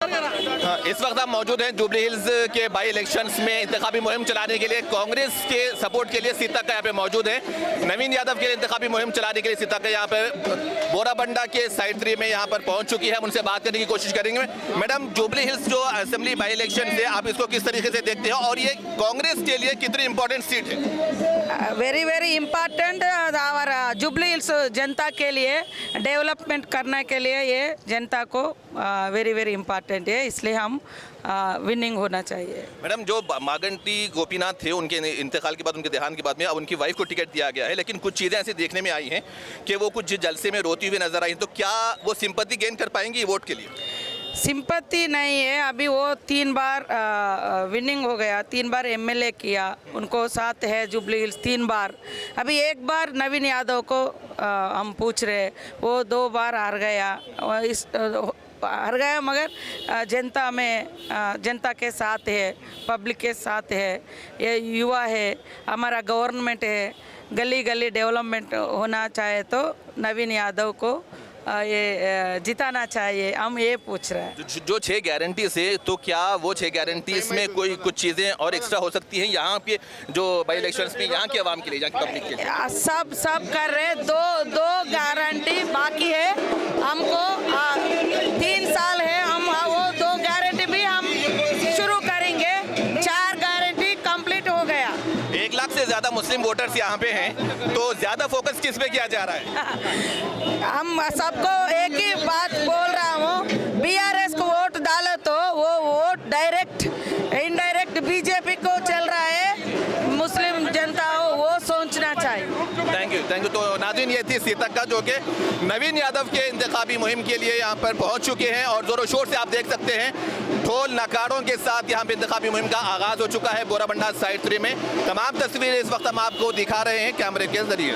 हाँ, इस वक्त हम मौजूद हैं जुबली हिल्स के बाई इलेक्शंस में इंतखाबी मुहिम चलाने के लिए। कांग्रेस के सपोर्ट के लिए सीताक्का यहाँ पे मौजूद है। नवीन यादव के लिए इंतखाबी मुहिम चलाने के लिए सीताक्का यहाँ पे बोराबंडा के साइड 3 में यहाँ पर पहुंच चुकी है। हम उनसे बात करने की कोशिश करेंगे। मैडम, जुबली हिल्स जो असेंबली बाई इलेक्शन है, आप इसको किस तरीके से देखते हैं और ये कांग्रेस के लिए कितनी इंपॉर्टेंट सीट है? वेरी इम्पॉर्टेंट और जुबली हिल्स जनता के लिए डेवलपमेंट करने के लिए ये जनता को वेरी इम्पॉर्टेंट है, इसलिए हम विनिंग होना चाहिए। मैडम, जो मागंटी गोपीनाथ थे, उनके इंतकाल के बाद, उनके देहांत के बाद में अब उनकी वाइफ को टिकट दिया गया है, लेकिन कुछ चीज़ें ऐसी देखने में आई हैं कि वो कुछ जलसे में रोती हुई नजर आई। तो क्या वो सिंपैथी गेन कर पाएंगी वोट के लिए? सिंपत्ति नहीं है, अभी वो 3 बार विनिंग हो गया, 3 बार एमएलए किया, उनको साथ है जुबली हिल्स 3 बार। अभी 1 बार नवीन यादव को हम पूछ रहे, वो 2 बार हार गया। हार गया मगर जनता में जनता के साथ है, पब्लिक के साथ है, ये युवा है, हमारा गवर्नमेंट है, गली गली डेवलपमेंट होना चाहे तो नवीन यादव को ये जिताना चाहिए, हम ये पूछ रहे हैं। जो 6 गारंटीज है, तो क्या वो 6 गारंटीज में कोई कुछ चीज़ें और एक्स्ट्रा हो सकती हैं यहाँ पे जो बाई इलेक्शंस में, यहाँ के आवाम के लिए, यहाँ की पब्लिक के लिए? सब कर रहे, दो गारंटी बाकी है। हमको 3 साल है, हम वो 2 गारंटी भी हम शुरू करेंगे। 4 गारंटी कंप्लीट हो गया। 1 लाख से ज़्यादा मुस्लिम वोटर्स यहाँ पे हैं, तो ज़्यादा फोकस किस पे किया जा रहा है? हम सबको एक ही बात बोल रहा हूँ, बीआरएस को वोट डालो तो वो वोट डायरेक्ट इनडायरेक्ट बीजेपी को चल रहा है, मुस्लिम जनता हो वो सोचना चाहिए। Thank you. तो नाज़रीन, ये थी सीताक्का जो कि नवीन यादव के इंतखाबी मुहिम के लिए यहाँ पर पहुँच चुके हैं और जोरों शोर से आप देख सकते हैं ढोल नकारों के साथ यहाँ पे इंतखाबी मुहिम का आगाज़ हो चुका है बोराबंडा साइड 3 में। तमाम तस्वीरें इस वक्त हम आपको दिखा रहे हैं कैमरे के जरिए।